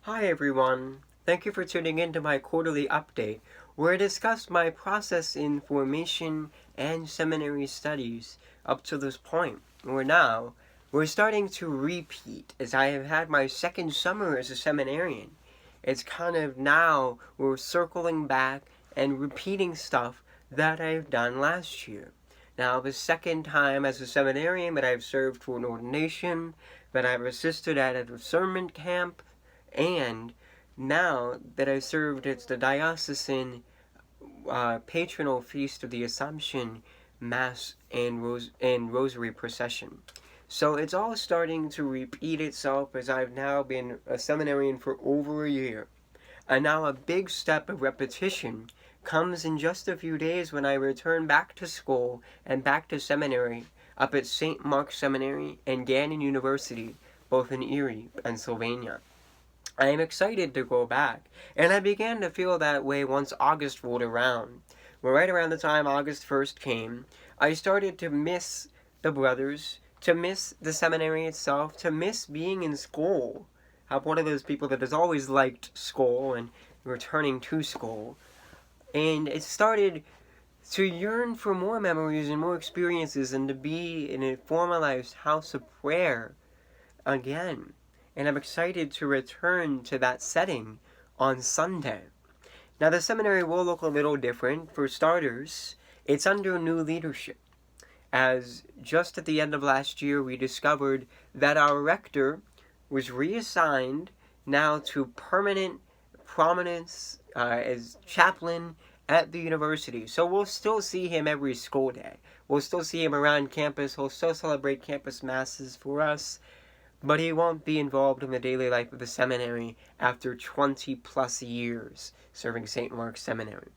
Hi everyone, thank you for tuning in to my quarterly update, where I discuss my process in formation and seminary studies up to this point, where now we're starting to repeat as I have had my second summer as a seminarian. It's kind of now we're circling back and repeating stuff that I've done last year. Now, the second time as a seminarian that I've served for an ordination, that I've assisted at a discernment camp, and now that I've served as the diocesan patronal feast of the Assumption Mass and Rosary procession. So it's all starting to repeat itself as I've now been a seminarian for over a year. And now a big step of repetition comes in just a few days when I return back to school and back to seminary up at St. Mark's Seminary and Gannon University, both in Erie, Pennsylvania. I am excited to go back, and I began to feel that way once August rolled around. Well, right around the time August 1st came, I started to miss the brothers, to miss the seminary itself, to miss being in school. I'm one of those people that has always liked school and returning to school. And it started to yearn for more memories and more experiences and to be in a formalized house of prayer again. And I'm excited to return to that setting on Sunday. Now, the seminary will look a little different. For starters, it's under new leadership, as just at the end of last year we discovered that our rector was reassigned now to permanent prominence as chaplain at the university. So we'll still see him every school day. We'll still see him around campus. He'll still celebrate campus masses for us, but he won't be involved in the daily life of the seminary after 20 plus years serving St. Mark's Seminary.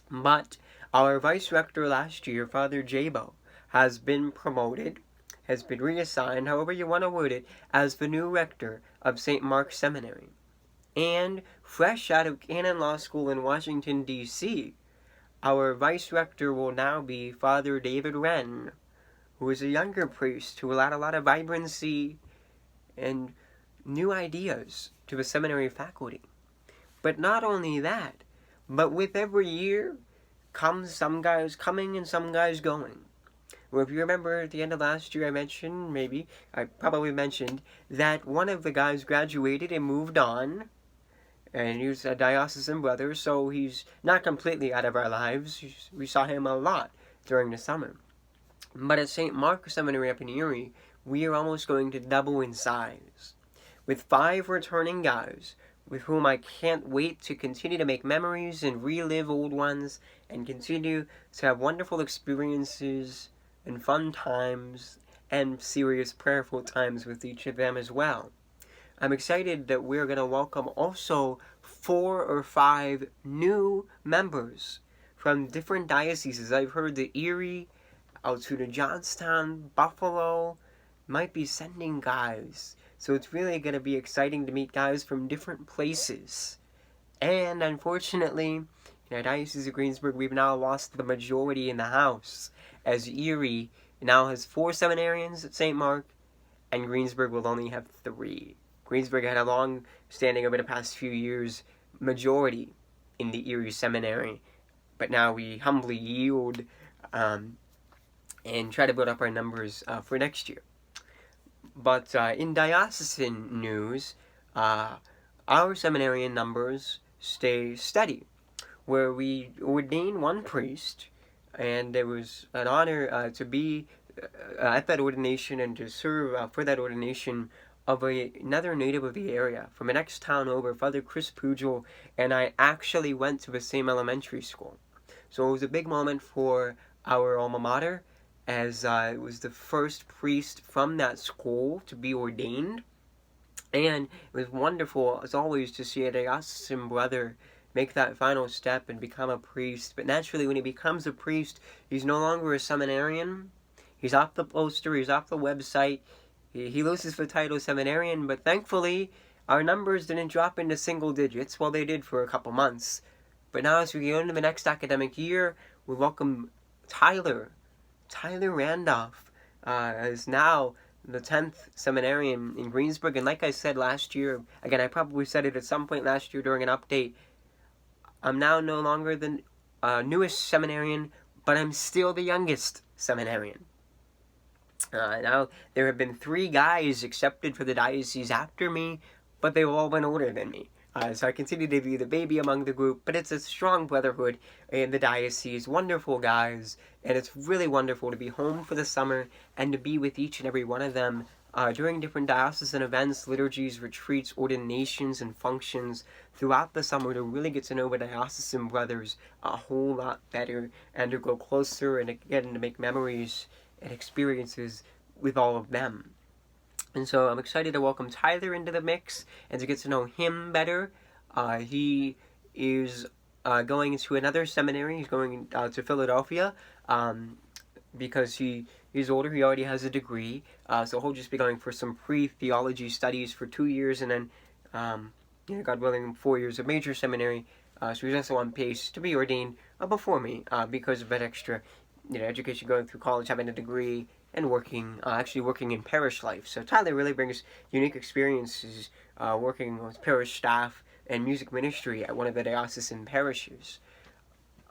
But our vice rector last year, Father Jabo, has been promoted, has been reassigned, however you want to word it, as the new rector of St. Mark's Seminary. And fresh out of Canon Law School in Washington, D.C., our vice rector will now be Father David Wren, who is a younger priest who will add a lot of vibrancy and new ideas to the seminary faculty. But not only that, but with every year comes some guys coming and some guys going. Well, if you remember at the end of last year I probably mentioned that one of the guys graduated and moved on, and he was a diocesan brother, so he's not completely out of our lives. We saw him a lot during the summer. But at St. Mark's Seminary up in Erie, we are almost going to double in size, with 5 returning guys with whom I can't wait to continue to make memories and relive old ones and continue to have wonderful experiences and fun times and serious prayerful times with each of them as well. I'm excited that we're going to welcome also 4 or 5 new members from different dioceses. I've heard that Erie, Altoona, Johnstown, Buffalo might be sending guys. So it's really going to be exciting to meet guys from different places. And unfortunately, in Diocese of Greensburg, we've now lost the majority in the house, as Erie now has 4 seminarians at St. Mark, and Greensburg will only have 3. Greensburg had a long-standing, over the past few years, majority in the Erie Seminary, but now we humbly yield and try to build up our numbers for next year. But in diocesan news, our seminarian numbers stay steady, where we ordain 1 priest, and it was an honor to be at that ordination and to serve for that ordination of another native of the area, from the next town over, Father Chris Pujol, and I actually went to the same elementary school. So it was a big moment for our alma mater, as it was the first priest from that school to be ordained. And it was wonderful, as always, to see a diocesan brother make that final step and become a priest. But naturally, when he becomes a priest, he's no longer a seminarian. He's off the poster, he's off the website. He loses the title seminarian, but thankfully, our numbers didn't drop into single digits. Well, they did for a couple months. But now, as we go into the next academic year, we welcome Tyler Randolph is now the 10th Seminarian in Greensburg. And like I said last year, again, I probably said it at some point last year during an update, I'm now no longer the newest seminarian, but I'm still the youngest seminarian. Now, there have been 3 guys accepted for the diocese after me, but they've all been older than me. So I continue to be the baby among the group, but it's a strong brotherhood in the diocese, wonderful guys, and it's really wonderful to be home for the summer and to be with each and every one of them during different diocesan events, liturgies, retreats, ordinations, and functions throughout the summer to really get to know my diocesan brothers a whole lot better and to grow closer and again to make memories and experiences with all of them. And so I'm excited to welcome Tyler into the mix and to get to know him better. He is going to another seminary. He's going to Philadelphia because he's older. He already has a degree. So he'll just be going for some pre-theology studies for 2 years and then, God willing, 4 years of major seminary. So he's also on pace to be ordained before me because of that extra education, going through college, having a degree, and actually working in parish life. So Tyler really brings unique experiences working with parish staff and music ministry at one of the diocesan parishes.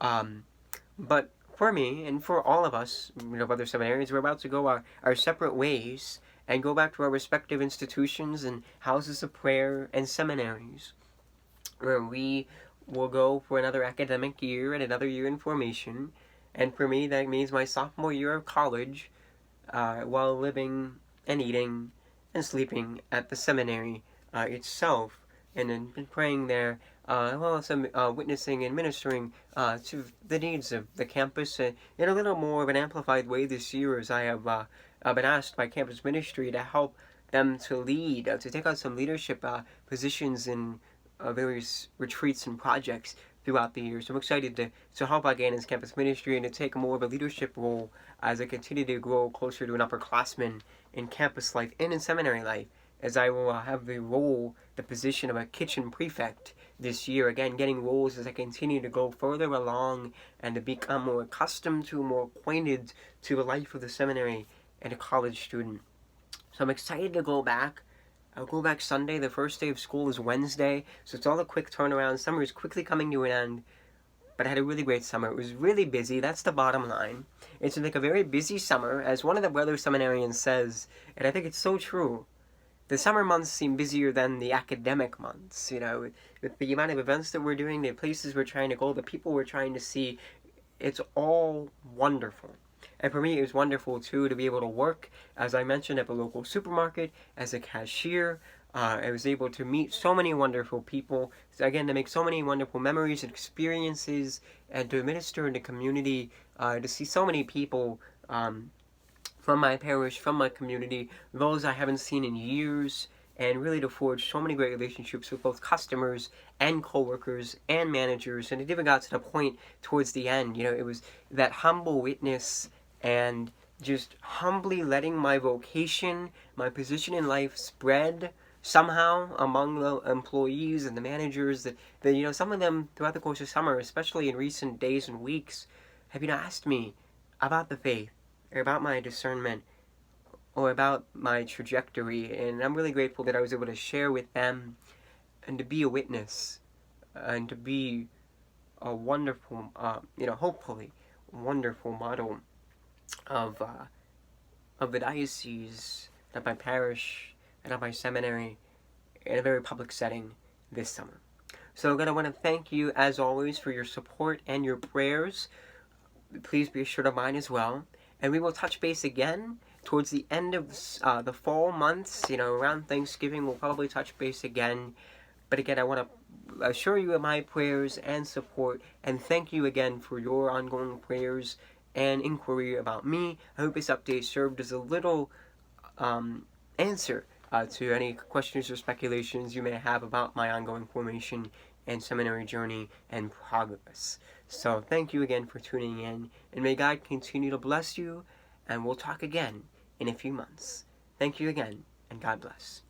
But for me and for all of us, other seminarians, we're about to go our separate ways and go back to our respective institutions and houses of prayer and seminaries, where we will go for another academic year and another year in formation. And for me, that means my sophomore year of college, while living and eating and sleeping at the seminary itself, and then been praying there, while also witnessing and ministering to the needs of the campus in a little more of an amplified way this year, as I have been asked by campus ministry to help them to lead, to take on some leadership positions in various retreats and projects throughout the year. So I'm excited to help out Gannon's campus ministry and to take more of a leadership role as I continue to grow closer to an upperclassman in campus life and in seminary life, as I will have the position of a kitchen prefect this year. Again, getting roles as I continue to go further along and to become more accustomed to, more acquainted to the life of the seminary and a college student. So I'm excited to go back. I'll go back Sunday. The first day of school is Wednesday, so it's all a quick turnaround. Summer is quickly coming to an end, but I had a really great summer. It was really busy. That's the bottom line. It's like a very busy summer, as one of the brother seminarians says, and I think it's so true. The summer months seem busier than the academic months, with the amount of events that we're doing, the places we're trying to go, the people we're trying to see. It's all wonderful. And for me, it was wonderful, too, to be able to work, as I mentioned, at the local supermarket, as a cashier. I was able to meet so many wonderful people, so again, to make so many wonderful memories and experiences, and to minister in the community, to see so many people from my parish, from my community, those I haven't seen in years, and really to forge so many great relationships with both customers and co-workers and managers. And it even got to the point towards the end, it was that humble witness and just humbly letting my vocation, my position in life spread somehow among the employees and the managers that some of them throughout the course of summer, especially in recent days and weeks, have asked me about the faith or about my discernment or about my trajectory. And I'm really grateful that I was able to share with them and to be a witness and to be a wonderful, hopefully wonderful model of the diocese, of my parish, and of my seminary in a very public setting this summer. So again, I want to thank you, as always, for your support and your prayers. Please be assured of mine as well. And we will touch base again towards the end of the fall months, around Thanksgiving. We'll probably touch base again. But again, I want to assure you of my prayers and support, and thank you again for your ongoing prayers and inquiry about me. I hope this update served as a little answer to any questions or speculations you may have about my ongoing formation and seminary journey and progress. So thank you again for tuning in, and may God continue to bless you, and we'll talk again in a few months. Thank you again, and God bless.